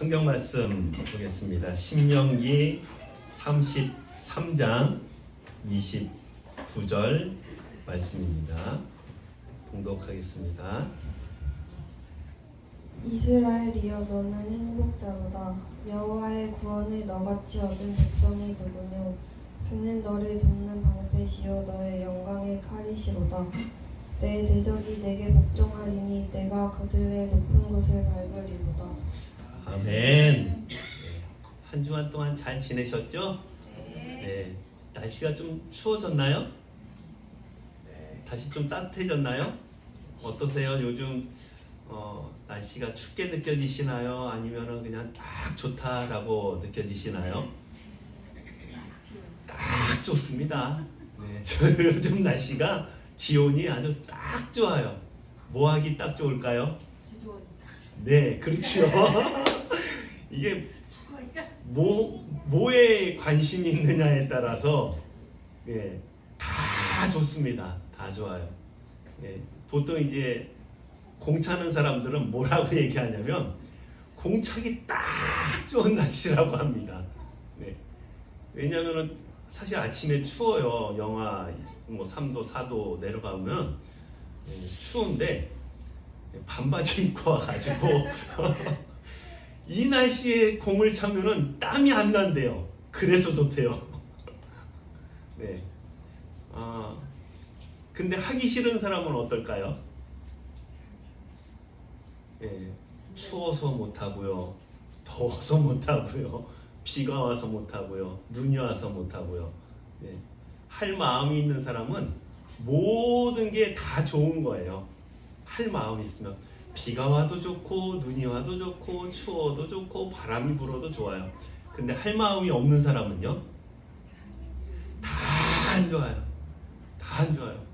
성경 말씀 보겠습니다. 신명기 33장 29절 말씀입니다. 봉독하겠습니다. 이스라엘이여 너는 행복자로다. 여호와의 구원을 너같이 얻은 백성이 누구뇨. 그는 너를 돕는 방패시요 너의 영광의 칼이시로다. 내 대적이 내게 복종하리니 내가 그들의 높은 곳을 밟으리로다. 아멘. 한 주간 동안 잘 지내셨죠? 네. 날씨가 좀 추워졌나요? 다시 좀 따뜻해졌나요? 어떠세요? 요즘 날씨가 춥게 느껴지시나요? 아니면은 그냥 딱 좋다라고 느껴지시나요? 딱 좋습니다. 네, 저 요즘 날씨가 기온이 아주 딱 좋아요. 뭐 하기 딱 좋을까요? 네, 그렇죠. 이게 뭐에 관심이 있느냐에 따라서 예, 다 좋습니다. 다 좋아요. 예, 보통 이제 공 차는 사람들은 뭐라고 얘기하냐면 공차기 딱 좋은 날씨라고 합니다. 네. 왜냐하면 사실 아침에 추워요. 영하 뭐 3도, 4도 내려가면 추운데 반바지 입고 와가지고 이 날씨에 공을 차면은 땀이 안 난대요. 그래서 좋대요. 네. 근데 하기 싫은 사람은 어떨까요? 예, 추워서 못하고요, 더워서 못하고요, 비가 와서 못하고요, 눈이 와서 못하고요. 예, 할 마음이 있는 사람은 모든 게 다 좋은 거예요. 할 마음이 있으면 비가 와도 좋고 눈이 와도 좋고 추워도 좋고 바람이 불어도 좋아요. 근데 할 마음이 없는 사람은요, 다 안 좋아요. 다 안 좋아요.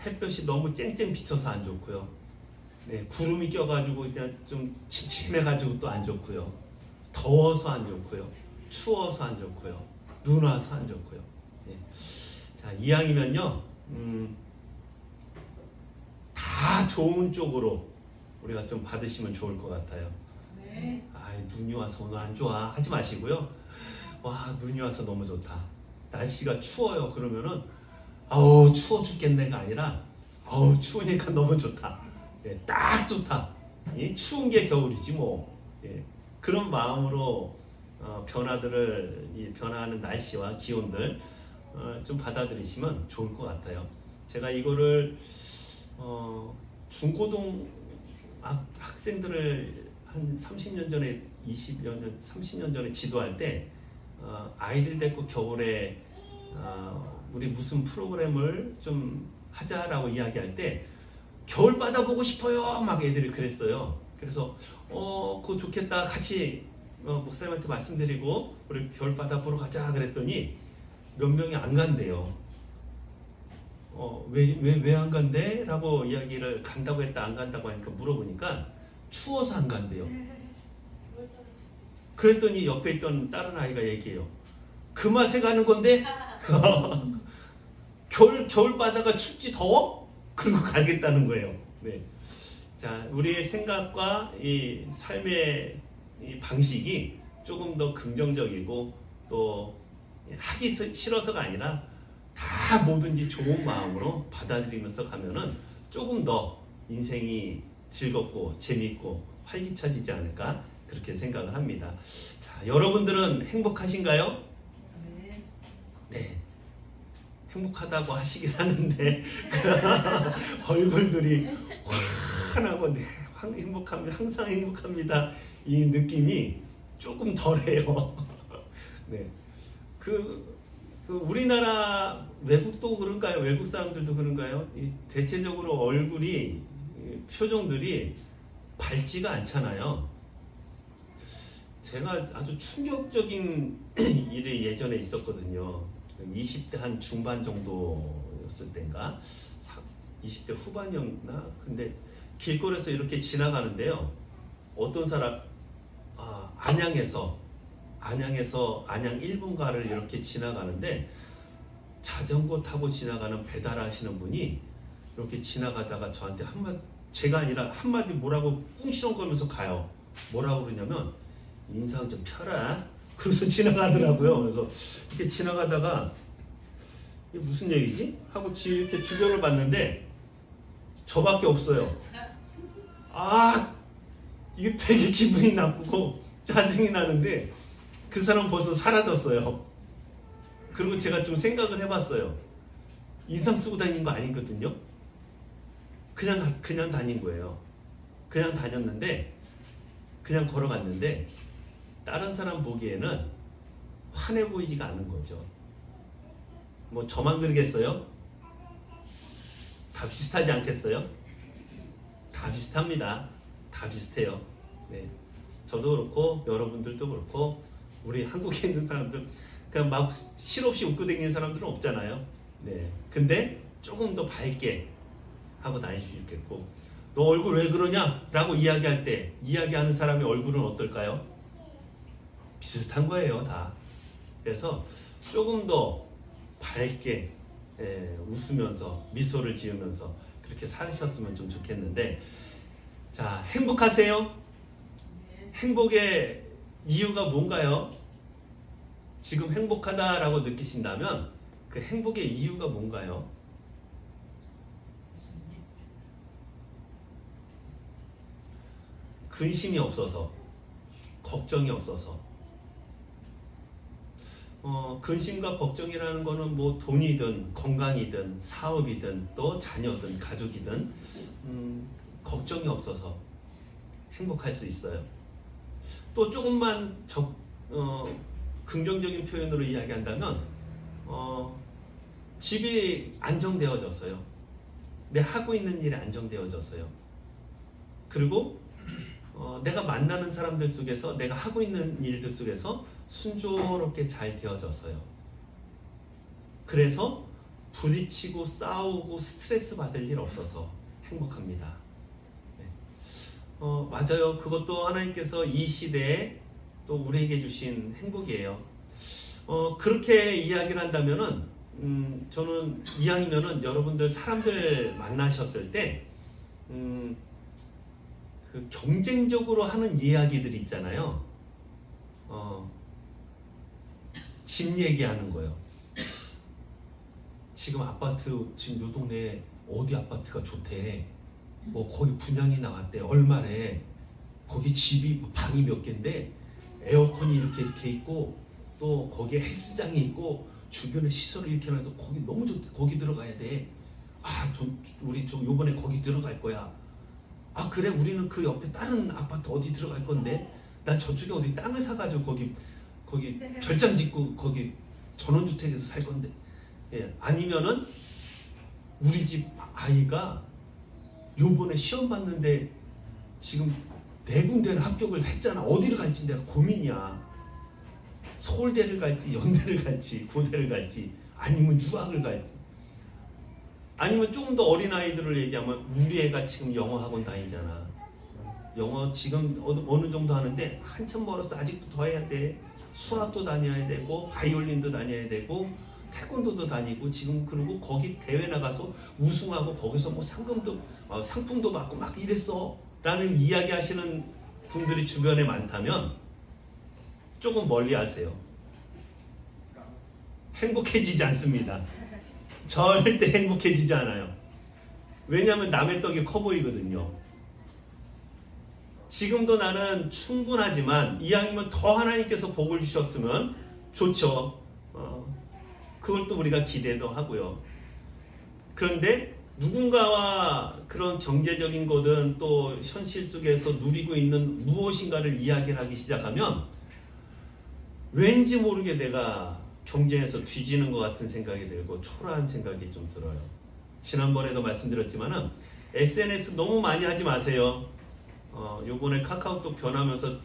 햇볕이 너무 쨍쨍 비쳐서 안 좋고요. 네, 구름이 껴가지고 이제 좀 침침해가지고 또 안 좋고요. 더워서 안 좋고요. 추워서 안 좋고요. 눈 와서 안 좋고요. 네. 자, 이왕이면요, 다 좋은 쪽으로 우리가 좀 받으시면 좋을 것 같아요. 네. 눈이 와서 오늘 안 좋아 하지 마시고요. 와, 눈이 와서 너무 좋다. 날씨가 추워요. 그러면은 아우 추워 죽겠네가 아니라 아우 추우니까 너무 좋다. 예, 딱 좋다. 예, 추운 게 겨울이지 뭐. 예, 그런 마음으로 변화하는 날씨와 기온들 좀 받아들이시면 좋을 것 같아요. 제가 이거를 중고등 학생들을 한 30년 전에 30년 전에 지도할 때 아이들 데리고 겨울에 우리 무슨 프로그램을 좀 하자라고 이야기할 때 겨울바다 보고 싶어요 막 애들이 그랬어요. 그래서 그거 좋겠다, 같이 목사님한테 말씀드리고 우리 겨울바다 보러 가자 그랬더니 몇 명이 안 간대요. 왜 안 간대? 라고 이야기를 간다고 했다 안 간다고 하니까 물어보니까 추워서 안 간대요. 그랬더니 옆에 있던 다른 아이가 얘기해요. 그 맛에 가는 건데? 겨울바다가 춥지 더워? 그리고 가겠다는 거예요. 네. 자, 우리의 생각과 이 삶의 이 방식이 조금 더 긍정적이고 또 하기 싫어서가 아니라 다 뭐든지 좋은 마음으로 받아들이면서 가면은 조금 더 인생이 즐겁고 재밌고 활기차지지 않을까 그렇게 생각을 합니다. 자, 여러분들은 행복하신가요? 네. 행복하다고 하시긴 하는데 얼굴들이 환하고 네, 행복합니다. 항상 행복합니다. 이 느낌이 조금 덜해요. 네. 우리나라 외국도 그런가요? 외국 사람들도 그런가요? 대체적으로 얼굴이 표정들이 밝지가 않잖아요. 제가 아주 충격적인 일이 예전에 있었거든요. 20대 한 중반 정도였을 때인가 20대 후반이었나. 근데 길거리에서 이렇게 지나가는데요, 어떤 사람 안양에서 안양 1분가를 이렇게 지나가는데 자전거 타고 지나가는 배달하시는 분이 이렇게 지나가다가 저한테 제가 아니라 한마디 뭐라고 꿍시렁거리면서 가요. 뭐라고 그러냐면 인상 좀 펴라. 그래서 지나가더라고요. 그래서 이렇게 지나가다가 이게 무슨 얘기지? 하고 이렇게 주변을 봤는데 저밖에 없어요. 아, 이게 되게 기분이 나쁘고 짜증이 나는데 그 사람 벌써 사라졌어요. 그리고 제가 좀 생각을 해봤어요. 인상 쓰고 다니는 거 아니거든요. 그냥 다닌 거예요. 그냥 다녔는데, 그냥 걸어갔는데 다른 사람 보기에는 환해 보이지가 않는 거죠. 뭐 저만 그러겠어요? 다 비슷하지 않겠어요? 다 비슷합니다. 다 비슷해요. 네. 저도 그렇고 여러분들도 그렇고 우리 한국에 있는 사람들 그냥 막 실없이 웃고 다니는 사람들은 없잖아요. 네. 근데 조금 더 밝게 하고 다닐 수 있겠고, 너 얼굴 왜 그러냐? 라고 이야기할 때 이야기하는 사람의 얼굴은 어떨까요? 비슷한 거예요, 다. 그래서 조금 더 밝게 웃으면서 미소를 지으면서 그렇게 사셨으면 좀 좋겠는데, 자, 행복하세요? 행복의 이유가 뭔가요? 지금 행복하다라고 느끼신다면 그 행복의 이유가 뭔가요? 근심이 없어서, 걱정이 없어서. 근심과 걱정이라는 거는 뭐 돈이든 건강이든 사업이든 또 자녀든 가족이든 걱정이 없어서 행복할 수 있어요. 또 조금만 긍정적인 표현으로 이야기한다면 집이 안정되어졌어요. 내 하고 있는 일이 안정되어졌어요. 그리고 내가 만나는 사람들 속에서 내가 하고 있는 일들 속에서 순조롭게 잘 되어져서요. 그래서 부딪히고 싸우고 스트레스 받을 일 없어서 행복합니다. 네. 맞아요. 그것도 하나님께서 이 시대에 또 우리에게 주신 행복이에요. 그렇게 이야기를 한다면은 저는 이왕이면은 여러분들 사람들 만나셨을 때 그 경쟁적으로 하는 이야기들 있잖아요. 집 얘기하는 거예요. 지금 아파트 지금 요 동네에 어디 아파트가 좋대. 뭐 거기 분양이 나왔대. 얼마래. 거기 집이 방이 몇 개인데 에어컨이 이렇게 있고 또 거기에 헬스장이 있고 주변에 시설을 이렇게 해놔서 거기 너무 좋대. 거기 들어가야 돼. 우리 요번에 거기 들어갈 거야. 아 그래, 우리는 그 옆에 다른 아파트 어디 들어갈 건데 난 저쪽에 어디 땅을 사가지고 거기 별장 짓고 거기 전원주택에서 살 건데. 예, 아니면은 우리 집 아이가 요번에 시험 봤는데 지금 4군데를 합격을 했잖아. 어디를 갈지 내가 고민이야. 서울대를 갈지 연대를 갈지 고대를 갈지 아니면 유학을 갈지. 아니면 조금 더 어린 아이들을 얘기하면 우리 애가 지금 영어 학원 다니잖아. 영어 지금 어느 정도 하는데 한참 멀었어. 아직도 더 해야 돼. 수학도 다녀야 되고 바이올린도 다녀야 되고 태권도도 다니고 지금 그리고 거기 대회 나가서 우승하고 거기서 뭐 상품도 받고 막 이랬어 라는 이야기 하시는 분들이 주변에 많다면 조금 멀리 하세요. 행복해지지 않습니다. 절대 행복해지지 않아요. 왜냐하면 남의 떡이 커 보이거든요. 지금도 나는 충분하지만 이왕이면 더 하나님께서 복을 주셨으면 좋죠. 그걸 또 우리가 기대도 하고요. 그런데 누군가와 그런 경제적인 거든 또 현실 속에서 누리고 있는 무엇인가를 이야기하기 시작하면 왠지 모르게 내가 경쟁에서 뒤지는 것 같은 생각이 들고 초라한 생각이 좀 들어요. 지난번에도 말씀드렸지만은 SNS 너무 많이 하지 마세요. 요번에 카카오톡 변하면서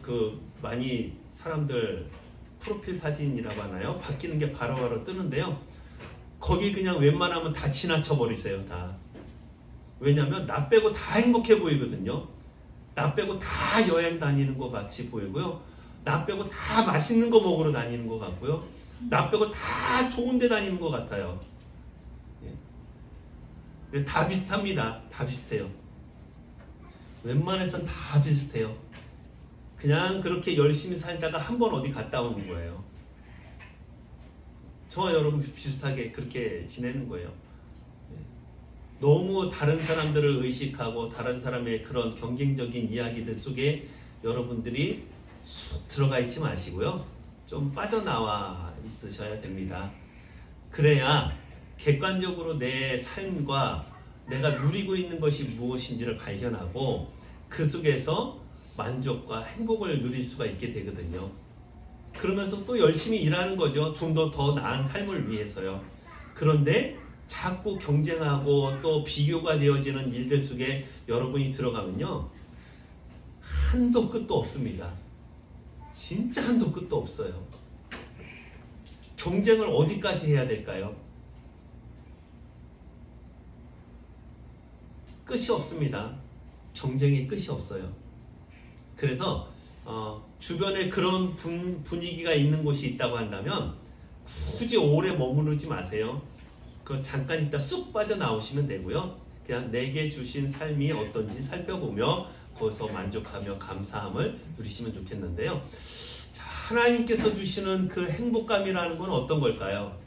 많이 사람들 프로필 사진이라고 하나요? 바뀌는 게 바로바로 뜨는데요. 거기 그냥 웬만하면 다 지나쳐 버리세요. 다. 왜냐면 나 빼고 다 행복해 보이거든요. 나 빼고 다 여행 다니는 것 같이 보이고요. 나 빼고 다 맛있는 거 먹으러 다니는 것 같고요. 나 빼고 다 좋은 데 다니는 것 같아요. 예. 다 비슷합니다. 다 비슷해요. 웬만해선 다 비슷해요. 그냥 그렇게 열심히 살다가 한 번 어디 갔다 오는 거예요. 저와 여러분 비슷하게 그렇게 지내는 거예요. 너무 다른 사람들을 의식하고 다른 사람의 그런 경쟁적인 이야기들 속에 여러분들이 쑥 들어가 있지 마시고요. 좀 빠져나와 있으셔야 됩니다. 그래야 객관적으로 내 삶과 내가 누리고 있는 것이 무엇인지를 발견하고 그 속에서 만족과 행복을 누릴 수가 있게 되거든요. 그러면서 또 열심히 일하는 거죠. 좀 더 나은 삶을 위해서요. 그런데 자꾸 경쟁하고 또 비교가 되어지는 일들 속에 여러분이 들어가면요, 한도 끝도 없습니다. 진짜 한도 끝도 없어요. 경쟁을 어디까지 해야 될까요? 끝이 없습니다. 경쟁의 끝이 없어요. 그래서 주변에 그런 분위기가 있는 곳이 있다고 한다면 굳이 오래 머무르지 마세요. 그 잠깐 있다 쑥 빠져나오시면 되고요. 그냥 내게 주신 삶이 어떤지 살펴보며 거기서 만족하며 감사함을 누리시면 좋겠는데요. 자, 하나님께서 주시는 그 행복감이라는 건 어떤 걸까요?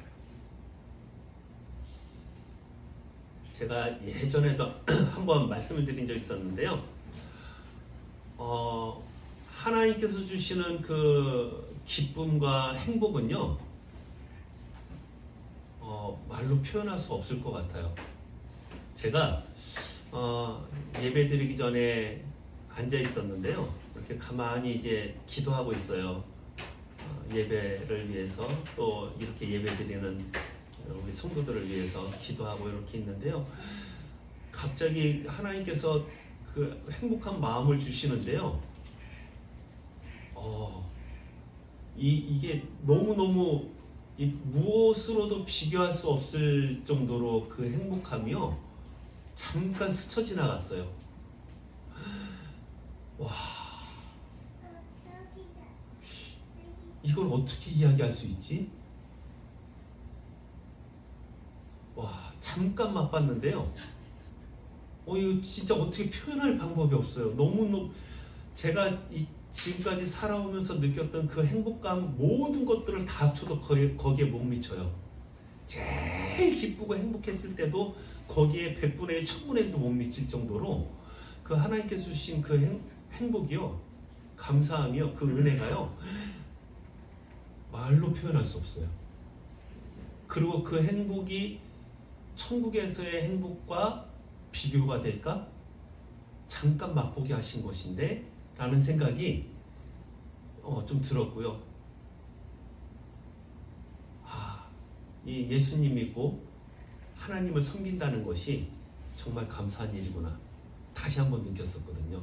제가 예전에도 한번 말씀을 드린 적이 있었는데요. 하나님께서 주시는 그 기쁨과 행복은요, 말로 표현할 수 없을 것 같아요. 제가 예배 드리기 전에 앉아 있었는데요. 이렇게 가만히 이제 기도하고 있어요. 예배를 위해서, 또 이렇게 예배 드리는 우리 성도들을 위해서 기도하고 이렇게 있는데요. 갑자기 하나님께서 그 행복한 마음을 주시는데요. 이게 너무너무 무엇으로도 비교할 수 없을 정도로 그 행복함이요, 잠깐 스쳐 지나갔어요. 와, 이걸 어떻게 이야기할 수 있지? 와, 잠깐 맛봤는데요. 이거 진짜 어떻게 표현할 방법이 없어요. 너무너무 제가 지금까지 살아오면서 느꼈던 그 행복감, 모든 것들을 다 합쳐도 거기에 못 미쳐요. 제일 기쁘고 행복했을 때도 거기에 100분의 1, 1000분의 1도 못 미칠 정도로 그 하나님께서 주신 그 행복이요, 감사함이요, 그 은혜가요, 말로 표현할 수 없어요. 그리고 그 행복이 천국에서의 행복과 비교가 될까? 잠깐 맛보게 하신 것인데 라는 생각이 좀 들었고요. 이 예수님 믿고 하나님을 섬긴다는 것이 정말 감사한 일이구나, 다시 한번 느꼈었거든요.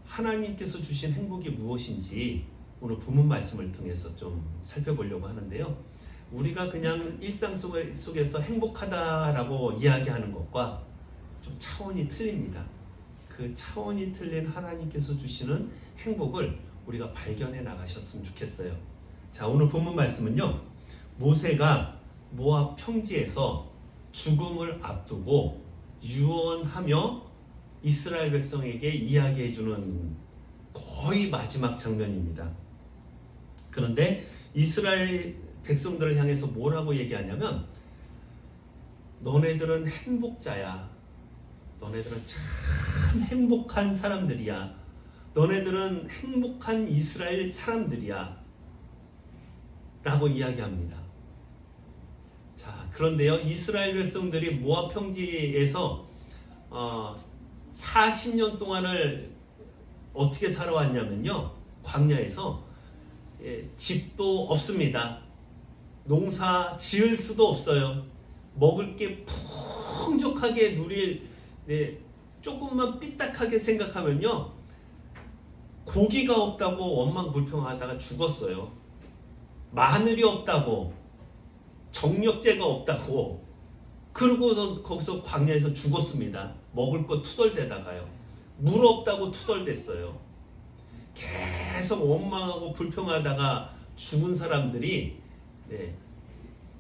하나님께서 주신 행복이 무엇인지 오늘 본문 말씀을 통해서 좀 살펴보려고 하는데요. 우리가 그냥 일상 속에서 행복하다라고 이야기하는 것과 좀 차원이 틀립니다. 그 차원이 틀린 하나님께서 주시는 행복을 우리가 발견해 나가셨으면 좋겠어요. 자, 오늘 본문 말씀은요, 모세가 모압 평지에서 죽음을 앞두고 유언하며 이스라엘 백성에게 이야기해 주는 거의 마지막 장면입니다. 그런데 이스라엘 백성들을 향해서 뭐라고 얘기하냐면, 너네들은 행복자야. 너네들은 참 행복한 사람들이야. 너네들은 행복한 이스라엘 사람들이야. 라고 이야기합니다. 자, 그런데요, 이스라엘 백성들이 모압 평지에서 40년 동안을 어떻게 살아왔냐면요, 광야에서 집도 없습니다. 농사 지을 수도 없어요. 먹을 게 풍족하게 누릴, 조금만 삐딱하게 생각하면요, 고기가 없다고 원망불평하다가 죽었어요. 마늘이 없다고, 정력제가 없다고, 그러고서 거기서 광야에서 죽었습니다. 먹을 거 투덜대다가요. 물 없다고 투덜댔어요. 계속 원망하고 불평하다가 죽은 사람들이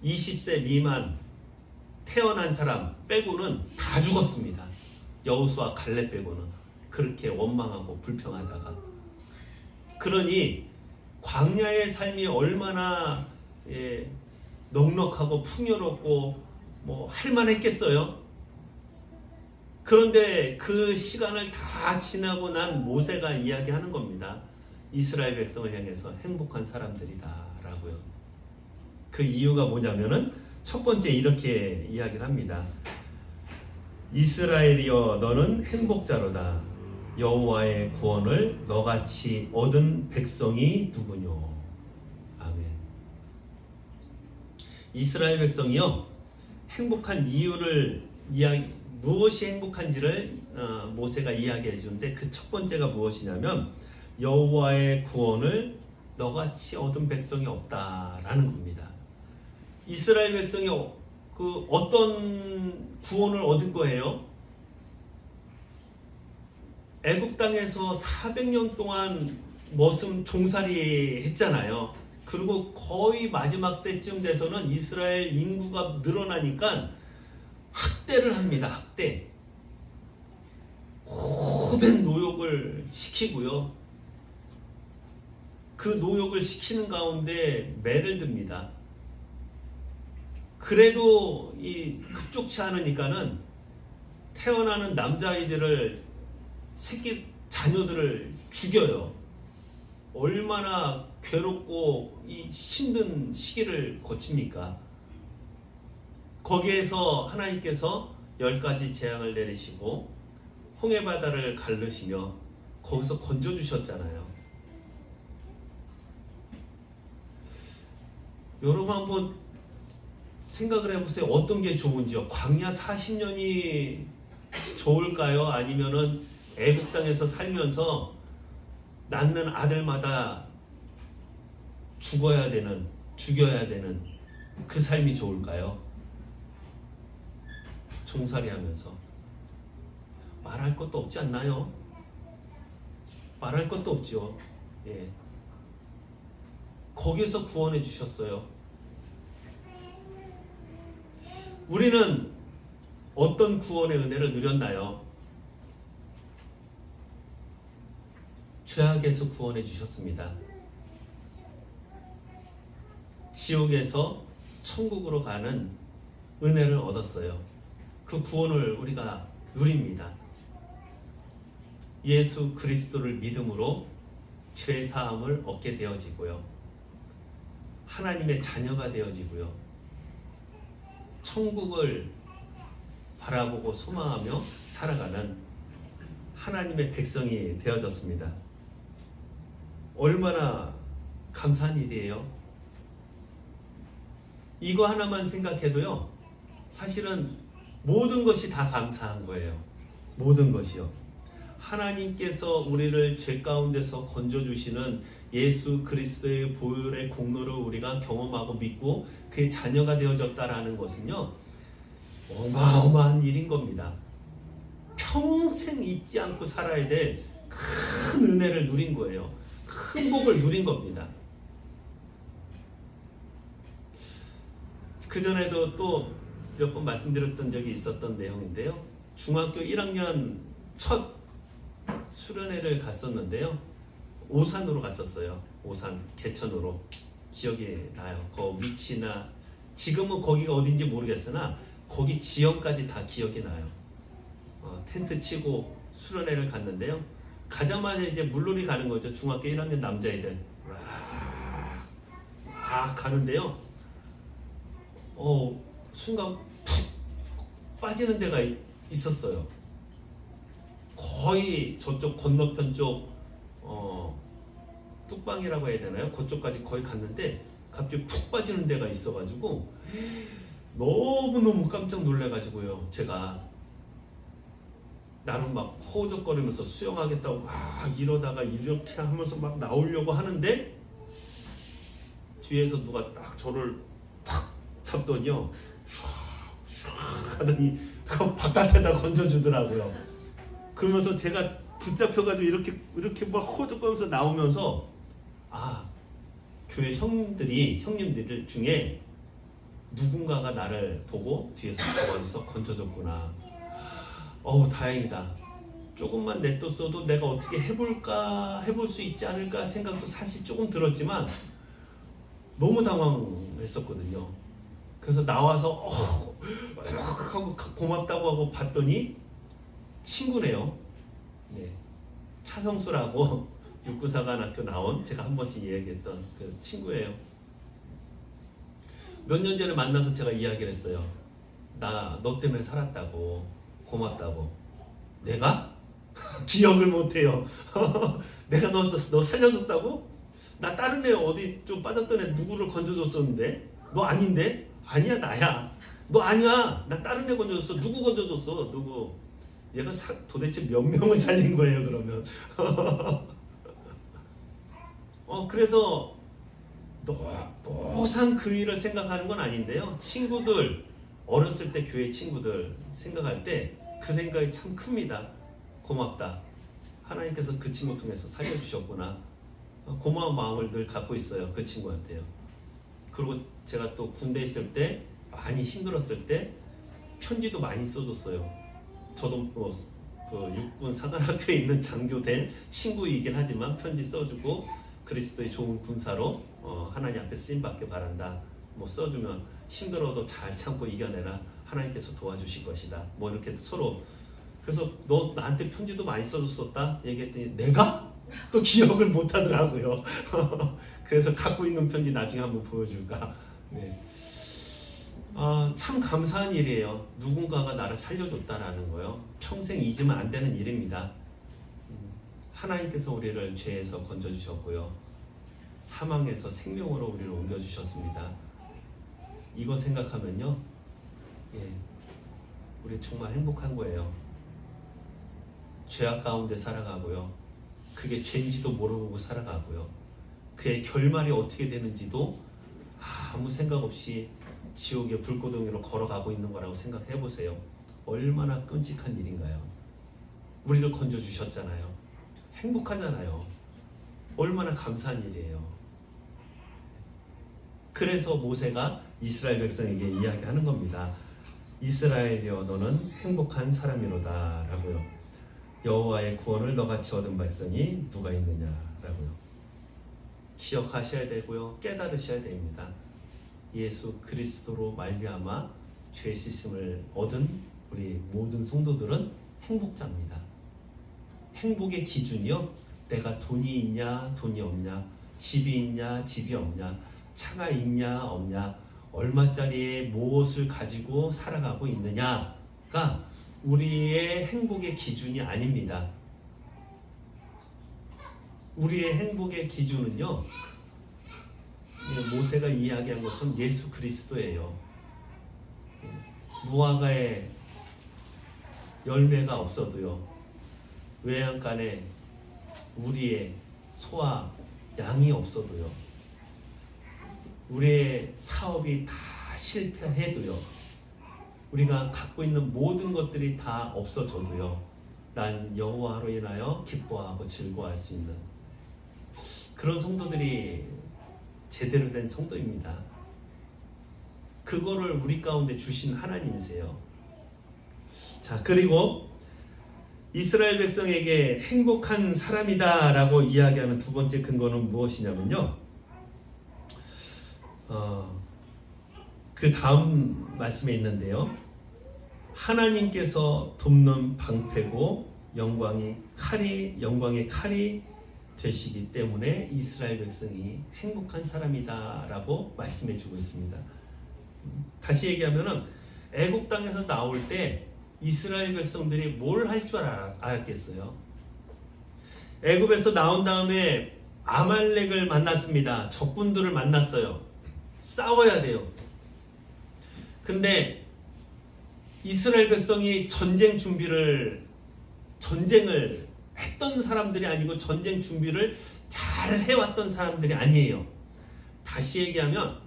20세 미만 태어난 사람 빼고는 다 죽었습니다. 여호수아 갈렙 빼고는. 그렇게 원망하고 불평하다가. 그러니 광야의 삶이 얼마나 넉넉하고 풍요롭고 뭐 할만했겠어요. 그런데 그 시간을 다 지나고 난 모세가 이야기하는 겁니다. 이스라엘 백성을 향해서 행복한 사람들이다 라고요. 그 이유가 뭐냐면은 첫 번째 이렇게 이야기를 합니다. 이스라엘이여 너는 행복자로다. 여호와의 구원을 너같이 얻은 백성이 누구뇨. 아멘. 이스라엘 백성이요, 행복한 이유를 무엇이 행복한지를 모세가 이야기해 주는데 그 첫 번째가 무엇이냐면 여호와의 구원을 너같이 얻은 백성이 없다라는 겁니다. 이스라엘 백성이 그 어떤 구원을 얻은 거예요? 애굽 땅에서 400년 동안 머슴 종살이 했잖아요. 그리고 거의 마지막 때쯤 돼서는 이스라엘 인구가 늘어나니까 학대를 합니다. 학대. 고된 노역을 시키고요. 그 노역을 시키는 가운데 매를 듭니다. 그래도 흡족치 않으니까는 태어나는 남자아이들을 자녀들을 죽여요. 얼마나 괴롭고 힘든 시기를 거칩니까? 거기에서 하나님께서 10가지 재앙을 내리시고 홍해바다를 가르시며 거기서 건져주셨잖아요. 여러분 한번 생각을 해보세요. 어떤 게 좋은지요? 광야 40년이 좋을까요? 아니면은 애굽 땅에서 살면서 낳는 아들마다 죽여야 되는 그 삶이 좋을까요? 종살이 하면서 말할 것도 없지 않나요? 말할 것도 없죠. 예. 거기에서 구원해 주셨어요. 우리는 어떤 구원의 은혜를 누렸나요? 죄악에서 구원해 주셨습니다. 지옥에서 천국으로 가는 은혜를 얻었어요. 그 구원을 우리가 누립니다. 예수 그리스도를 믿음으로 죄 사함을 얻게 되어지고요. 하나님의 자녀가 되어지고요. 천국을 바라보고 소망하며 살아가는 하나님의 백성이 되어졌습니다. 얼마나 감사한 일이에요. 이거 하나만 생각해도요, 사실은 모든 것이 다 감사한 거예요. 모든 것이요. 하나님께서 우리를 죄 가운데서 건져주시는 예수 그리스도의 보혈의 공로를 우리가 경험하고 믿고 그의 자녀가 되어졌다라는 것은요, 어마어마한 일인 겁니다. 평생 잊지 않고 살아야 될 큰 은혜를 누린 거예요. 큰 복을 누린 겁니다. 그전에도 또 몇 번 말씀드렸던 적이 있었던 내용인데요. 중학교 1학년 첫 수련회를 갔었는데요. 오산으로 갔었어요. 오산 개천으로. 기억이 나요. 그 위치나 지금은 거기가 어딘지 모르겠으나 거기 지형까지 다 기억이 나요. 텐트 치고 수련회를 갔는데요. 가자마자 이제 물놀이 가는 거죠. 중학교 1학년 남자애들 막 가는데요. 순간 푹 빠지는 데가 있었어요. 거의 저쪽 건너편 쪽 뚝방이라고 해야 되나요? 그쪽까지 거의 갔는데 갑자기 푹 빠지는 데가 있어가지고 너무너무 깜짝 놀래가지고요. 제가 나는 막 허우적거리면서 수영하겠다고 막 이러다가 이렇게 하면서 막 나오려고 하는데 뒤에서 누가 딱 저를 탁 잡더니요, 슉 하더니 바깥에다 건져주더라고요. 그러면서 제가 붙잡혀가지고 이렇게 막 허우적거리면서 나오면서 교회 형님들 중에 누군가가 나를 보고 뒤에서 잡아서 건져줬구나. 다행이다. 조금만 냅뒀어도 내가 어떻게 해볼 수 있지 않을까 생각도 사실 조금 들었지만 너무 당황했었거든요. 그래서 나와서 하고 고맙다고 하고 봤더니 친구네요. 네. 차성수라고 육구사관학교 나온 제가 한 번씩 이야기했던 그 친구예요. 몇 년 전에 만나서 제가 이야기를 했어요. 나 너 때문에 살았다고, 고맙다고. 내가? 기억을 못해요. 내가 너 살려줬다고? 나 다른 애 어디 좀 빠졌던 애 누구를 건져줬었는데? 너 아닌데? 아니야 나야. 너 아니야. 나 다른 애 건져줬어. 누구 건져줬어? 누구? 얘가 도대체 몇 명을 살린 거예요 그러면? 그래서 노상 그 일을 생각하는 건 아닌데요. 친구들, 어렸을 때 교회 친구들 생각할 때 그 생각이 참 큽니다. 고맙다. 하나님께서 그 친구 통해서 살려주셨구나. 고마운 마음을 늘 갖고 있어요. 그 친구한테요. 그리고 제가 또 군대 있을 때 많이 힘들었을 때 편지도 많이 써줬어요. 저도 그 육군 사관학교에 있는 장교된 친구이긴 하지만 편지 써주고 그리스도의 좋은 군사로 하나님 앞에 쓰임받게 바란다. 뭐 써주면 힘들어도 잘 참고 이겨내라. 하나님께서 도와주실 것이다. 뭐 이렇게 서로. 그래서 너 나한테 편지도 많이 써줬었다 얘기했더니 내가? 또 기억을 못 하더라고요. 그래서 갖고 있는 편지 나중에 한번 보여줄까. 네. 참 감사한 일이에요. 누군가가 나를 살려줬다라는 거요. 평생 잊으면 안 되는 일입니다. 하나님께서 우리를 죄에서 건져주셨고요. 사망에서 생명으로 우리를 옮겨주셨습니다. 이거 생각하면요. 우리 정말 행복한 거예요. 죄악 가운데 살아가고요. 그게 죄인지도 모르고 살아가고요. 그의 결말이 어떻게 되는지도 아무 생각 없이 지옥의 불구덩이로 걸어가고 있는 거라고 생각해 보세요. 얼마나 끔찍한 일인가요? 우리를 건져주셨잖아요. 행복하잖아요. 얼마나 감사한 일이에요. 그래서 모세가 이스라엘 백성에게 이야기하는 겁니다. 이스라엘이여 너는 행복한 사람이로다 라고요. 여호와의 구원을 너같이 얻은 백성이 누가 있느냐라고요. 기억하셔야 되고요. 깨달으셔야 됩니다. 예수 그리스도로 말미암아 죄 씻음을 얻은 우리 모든 성도들은 행복자입니다. 행복의 기준이요. 내가 돈이 있냐 돈이 없냐, 집이 있냐 집이 없냐, 차가 있냐 없냐, 얼마짜리의 무엇을 가지고 살아가고 있느냐가 우리의 행복의 기준이 아닙니다. 우리의 행복의 기준은요, 모세가 이야기한 것처럼 예수 그리스도예요. 무화과에 열매가 없어도요, 외양간에 우리의 소와 양이 없어도요, 우리의 사업이 다 실패해도요, 우리가 갖고 있는 모든 것들이 다 없어져도요, 난 여호와로 인하여 기뻐하고 즐거워할 수 있는 그런 성도들이 제대로 된 성도입니다. 그거를 우리 가운데 주신 하나님이세요. 자, 그리고 이스라엘 백성에게 행복한 사람이다 라고 이야기하는 두 번째 근거는 무엇이냐면요, 그 다음 말씀에 있는데요, 하나님께서 돕는 방패고 영광의 칼이 되시기 때문에 이스라엘 백성이 행복한 사람이다 라고 말씀해 주고 있습니다. 다시 얘기하면은 애굽 땅에서 나올 때 이스라엘 백성들이 뭘 할 줄 알았겠어요? 애굽에서 나온 다음에 아말렉을 만났습니다. 적군들을 만났어요. 싸워야 돼요. 근데 이스라엘 백성이 전쟁을 했던 사람들이 아니고 전쟁 준비를 잘 해왔던 사람들이 아니에요. 다시 얘기하면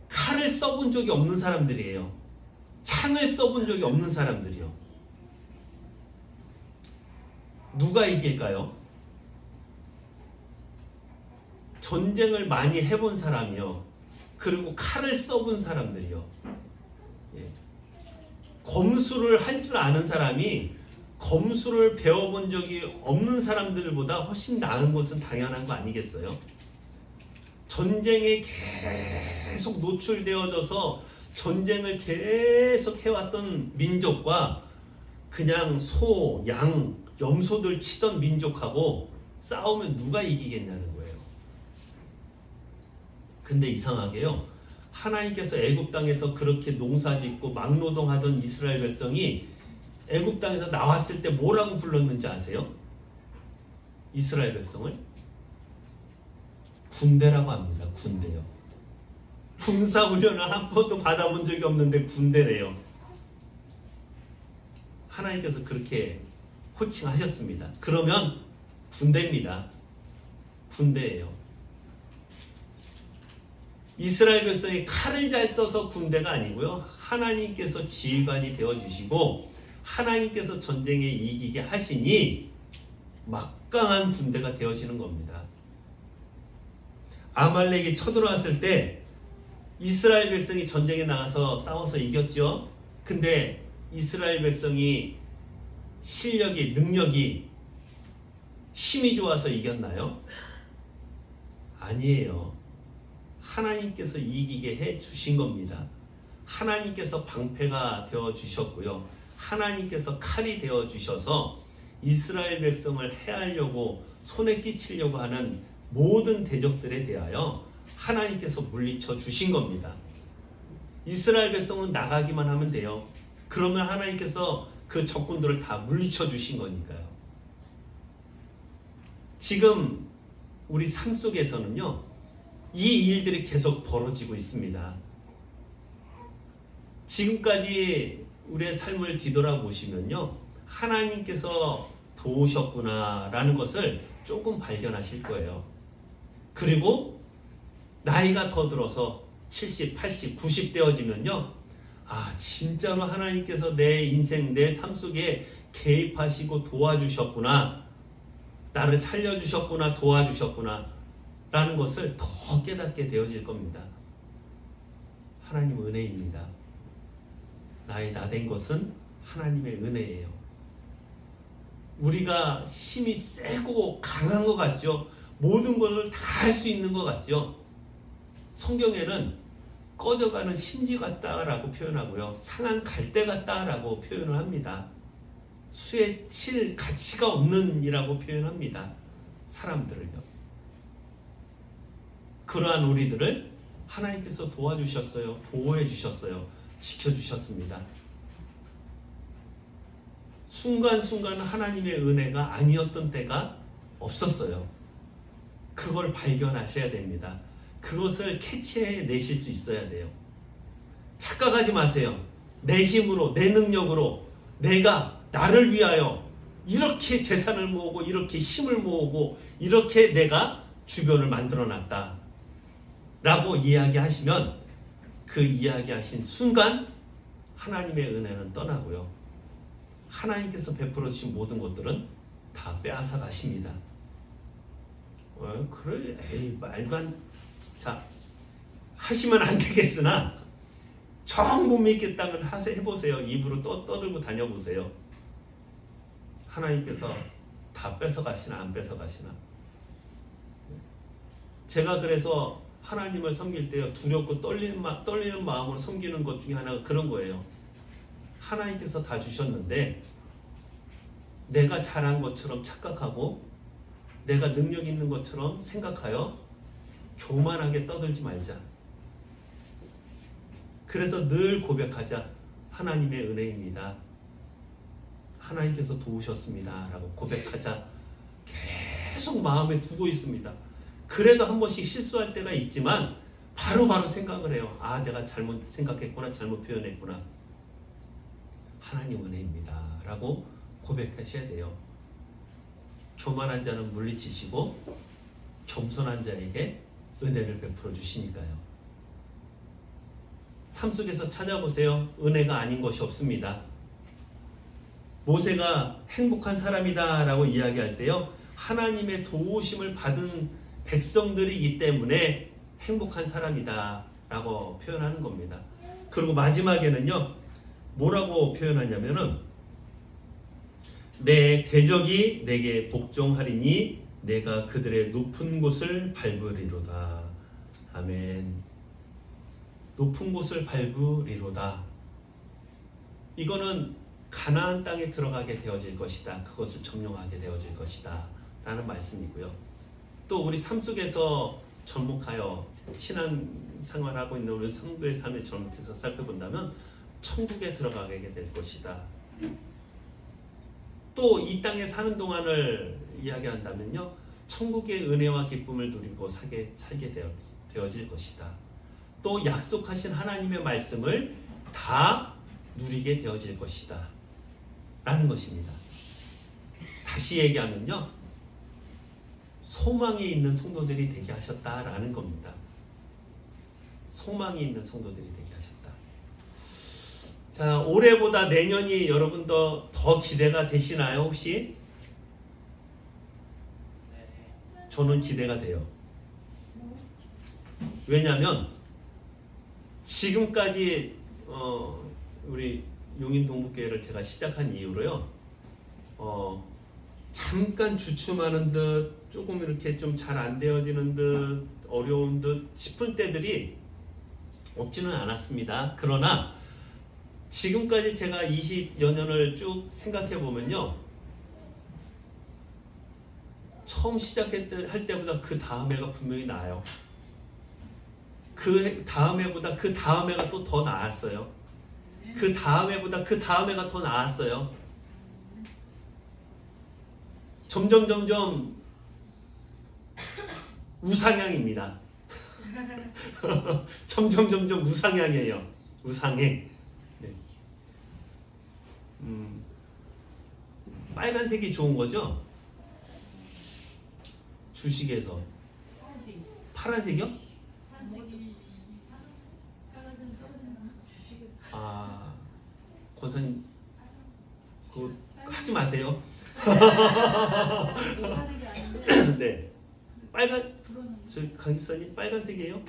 칼을 써본 적이 없는 사람들이에요. 창을 써본 적이 없는 사람들이요. 누가 이길까요? 전쟁을 많이 해본 사람이요. 그리고 칼을 써본 사람들이요. 검수를 할 줄 아는 사람이 검수를 배워본 적이 없는 사람들보다 훨씬 나은 것은 당연한 거 아니겠어요? 전쟁에 계속 노출되어져서 전쟁을 계속 해왔던 민족과 그냥 소, 양, 염소들 치던 민족하고 싸우면 누가 이기겠냐는 거예요. 근데 이상하게요, 하나님께서 애굽 땅에서 그렇게 농사짓고 막노동하던 이스라엘 백성이 애굽 땅에서 나왔을 때 뭐라고 불렀는지 아세요? 이스라엘 백성을 군대라고 합니다. 군대요. 군사훈련을 한 번도 받아본 적이 없는데 군대래요. 하나님께서 그렇게 호칭하셨습니다. 그러면 군대입니다. 군대예요. 이스라엘 백성이 칼을 잘 써서 군대가 아니고요, 하나님께서 지휘관이 되어주시고 하나님께서 전쟁에 이기게 하시니 막강한 군대가 되어지는 겁니다. 아말렉이 쳐들어왔을 때 이스라엘 백성이 전쟁에 나가서 싸워서 이겼죠. 근데 이스라엘 백성이 실력이, 능력이, 힘이 좋아서 이겼나요? 아니에요. 하나님께서 이기게 해 주신 겁니다. 하나님께서 방패가 되어 주셨고요, 하나님께서 칼이 되어 주셔서 이스라엘 백성을 해하려고 손에 끼치려고 하는 모든 대적들에 대하여 하나님께서 물리쳐 주신 겁니다. 이스라엘 백성은 나가기만 하면 돼요. 그러면 하나님께서 그 적군들을 다 물리쳐 주신 거니까요. 지금 우리 삶 속에서는요, 이 일들이 계속 벌어지고 있습니다. 지금까지 우리의 삶을 뒤돌아보시면요, 하나님께서 도우셨구나라는 것을 조금 발견하실 거예요. 그리고 나이가 더 들어서 70, 80, 90 되어지면요, 아, 진짜로 하나님께서 내 인생, 내 삶 속에 개입하시고 도와주셨구나, 나를 살려주셨구나, 도와주셨구나 라는 것을 더 깨닫게 되어질 겁니다. 하나님 은혜입니다. 나의 나된 것은 하나님의 은혜예요. 우리가 힘이 세고 강한 것 같죠? 모든 것을 다 할 수 있는 것 같죠? 성경에는 꺼져가는 심지 같다라고 표현하고요, 상한 갈대 같다라고 표현을 합니다. 수에 칠 가치가 없는 이라고 표현합니다. 사람들을요. 그러한 우리들을 하나님께서 도와주셨어요. 보호해 주셨어요. 지켜주셨습니다. 순간순간 하나님의 은혜가 아니었던 때가 없었어요. 그걸 발견하셔야 됩니다. 그것을 캐치해 내실 수 있어야 돼요. 착각하지 마세요. 내 힘으로, 내 능력으로 내가 나를 위하여 이렇게 재산을 모으고 이렇게 힘을 모으고 이렇게 내가 주변을 만들어 놨다 라고 이야기하시면 그 이야기하신 순간 하나님의 은혜는 떠나고요, 하나님께서 베풀어 주신 모든 것들은 다 빼앗아 가십니다. 그래, 에이, 말도 안. 자, 하시면 안 되겠으나 정 못 믿겠다면 해보세요. 입으로 떠들고 다녀보세요. 하나님께서 다 뺏어가시나 안 뺏어가시나. 제가 그래서 하나님을 섬길 때요, 두렵고 떨리는 마음으로 섬기는 것 중에 하나가 그런 거예요. 하나님께서 다 주셨는데 내가 잘한 것처럼 착각하고 내가 능력 있는 것처럼 생각하여 교만하게 떠들지 말자. 그래서 늘 고백하자. 하나님의 은혜입니다. 하나님께서 도우셨습니다 라고 고백하자. 계속 마음에 두고 있습니다. 그래도 한 번씩 실수할 때가 있지만 바로바로 생각을 해요. 아, 내가 잘못 생각했구나, 잘못 표현했구나. 하나님 은혜입니다 라고 고백하셔야 돼요. 교만한 자는 물리치시고 겸손한 자에게 은혜를 베풀어 주시니까요. 삶 속에서 찾아보세요. 은혜가 아닌 것이 없습니다. 모세가 행복한 사람이다 라고 이야기할 때요, 하나님의 도우심을 받은 백성들이기 때문에 행복한 사람이다 라고 표현하는 겁니다. 그리고 마지막에는요, 뭐라고 표현하냐면은 내 대적이 내게 복종하리니 내가 그들의 높은 곳을 밟으리로다. 아멘. 높은 곳을 밟으리로다. 이거는 가나안 땅에 들어가게 되어질 것이다. 그것을 점령하게 되어질 것이다. 라는 말씀이고요. 또 우리 삶 속에서 접목하여 신앙생활하고 있는 우리 성도의 삶에 접목해서 살펴본다면 천국에 들어가게 될 것이다. 또 이 땅에 사는 동안을 이야기한다면요, 천국의 은혜와 기쁨을 누리고 살게 되어질 것이다. 또 약속하신 하나님의 말씀을 다 누리게 되어질 것이다 라는 것입니다. 다시 얘기하면요, 소망이 있는 성도들이 되게 하셨다라는 겁니다. 소망이 있는 성도들이 되게 하셨다. 자, 올해보다 내년이 여러분 더 기대가 되시나요, 혹시? 저는 기대가 돼요. 왜냐하면 지금까지 우리 용인 동북교회를 제가 시작한 이후로요, 잠깐 주춤하는 듯, 조금 이렇게 좀 잘 안 되어지는 듯, 어려운 듯 싶을 때들이 없지는 않았습니다. 그러나 지금까지 제가 20여 년을 쭉 생각해 보면요, 처음 시작할 때보다 그 다음 해가 분명히 나아요. 그 다음 해보다 그 다음 해가 또 더 나았어요. 그 다음 해보다 그 다음 해가 더 나았어요. 점점 우상향입니다. 점점 우상향이에요. 우상행. 네. 빨간색이 좋은 거죠? 주식에서. 파란색이요? 아, 권사님, 그거 하지 마세요. 네. 강집사님 빨간색이에요?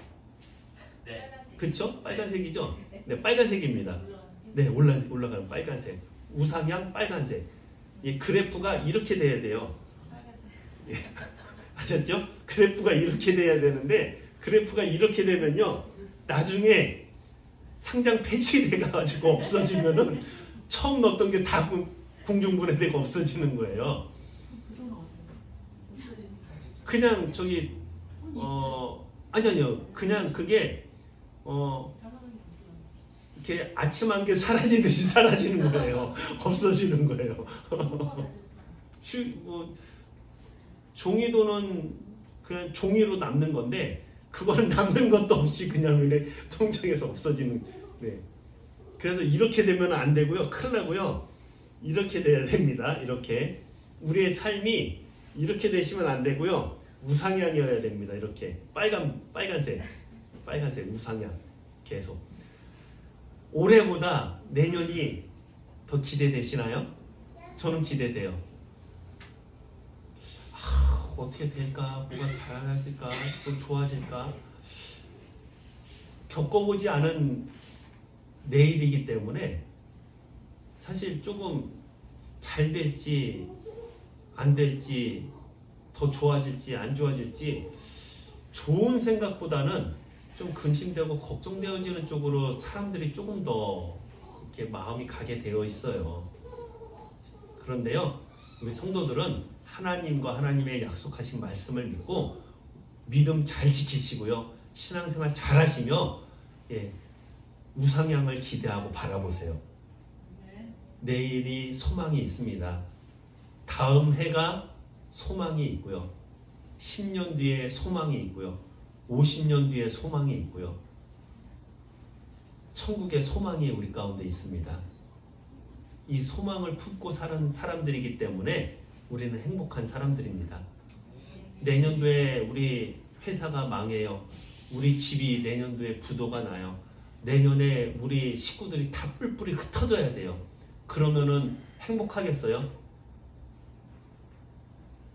네. 그쵸? 빨간색이죠? 네, 빨간색입니다. 네, 올라가는 빨간색. 우상향 빨간색. 이 그래프가 이렇게 돼야 돼요. 예. 아셨죠? 그래프가 이렇게 돼야 되는데, 그래프가 이렇게 되면요, 나중에 상장 폐지돼가지고 없어지면은 처음 넣었던 게 다 공중분해되고 없어지는 거예요. 그냥 아니요, 그냥 그게 이렇게 아침 한 개 사라지듯이 사라지는 거예요. 없어지는 거예요. 종이도는 그냥 종이로 남는 건데, 그거는 남는 것도 없이 그냥 은행 통장에서 없어지는. 네. 그래서 이렇게 되면 안 되고요, 큰일 나고요. 이렇게 돼야 됩니다. 이렇게 우리의 삶이 이렇게 되시면 안 되고요, 우상향이어야 됩니다. 이렇게 빨간색 우상향. 계속 올해보다 내년이 더 기대되시나요? 저는 기대돼요. 어떻게 될까? 뭐가 달라질까? 좀 좋아질까? 겪어보지 않은 내일이기 때문에 사실 조금 잘 될지 안 될지, 더 좋아질지 안 좋아질지, 좋은 생각보다는 좀 근심되고 걱정되어지는 쪽으로 사람들이 조금 더 이렇게 마음이 가게 되어 있어요. 그런데요, 우리 성도들은 하나님과 하나님의 약속하신 말씀을 믿고 믿음 잘 지키시고요, 신앙생활 잘 하시며, 우상향을 기대하고 바라보세요. 내일이 소망이 있습니다. 다음 해가 소망이 있고요, 10년 뒤에 소망이 있고요, 50년 뒤에 소망이 있고요, 천국의 소망이 우리 가운데 있습니다. 이 소망을 품고 사는 사람들이기 때문에 우리는 행복한 사람들입니다. 내년도에 우리 회사가 망해요. 우리 집이 내년도에 부도가 나요. 내년에 우리 식구들이 다 뿔뿔이 흩어져야 돼요. 그러면은 행복하겠어요?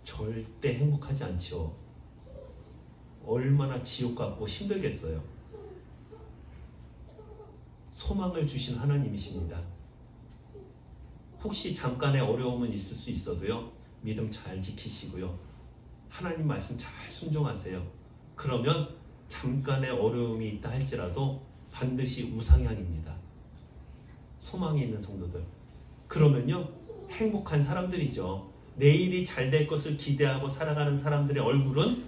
절대 행복하지 않죠. 얼마나 지옥 같고 힘들겠어요. 소망을 주신 하나님이십니다. 혹시 잠깐의 어려움은 있을 수 있어도요, 믿음 잘 지키시고요, 하나님 말씀 잘 순종하세요. 그러면 잠깐의 어려움이 있다 할지라도 반드시 우상향입니다. 소망이 있는 성도들, 그러면요 행복한 사람들이죠. 내일이 잘 될 것을 기대하고 살아가는 사람들의 얼굴은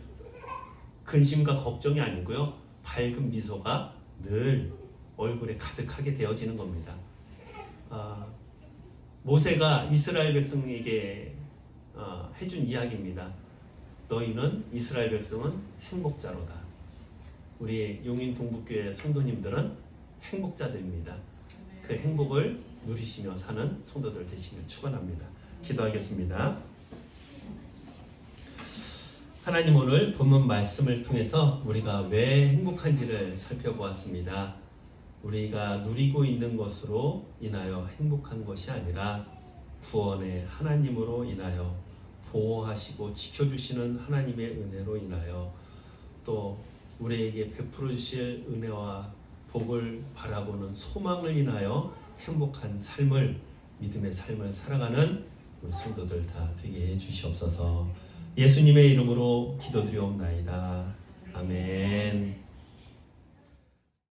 근심과 걱정이 아니고요, 밝은 미소가 늘 얼굴에 가득하게 되어지는 겁니다. 모세가 이스라엘 백성에게 해준 이야기입니다. 너희는, 이스라엘 백성은 행복자로다. 우리 용인 동북교회 성도님들은 행복자들입니다. 그 행복을 누리시며 사는 성도들 되시길 축원합니다. 기도하겠습니다. 하나님, 오늘 본문 말씀을 통해서 우리가 왜 행복한지를 살펴보았습니다. 우리가 누리고 있는 것으로 인하여 행복한 것이 아니라 구원의 하나님으로 인하여, 보호하시고 지켜주시는 하나님의 은혜로 인하여, 또 우리에게 베풀어 주실 은혜와 복을 바라보는 소망을 인하여 행복한 삶을, 믿음의 삶을 살아가는 우리 성도들 다 되게 해 주시옵소서. 예수님의 이름으로 기도드리옵나이다. 아멘.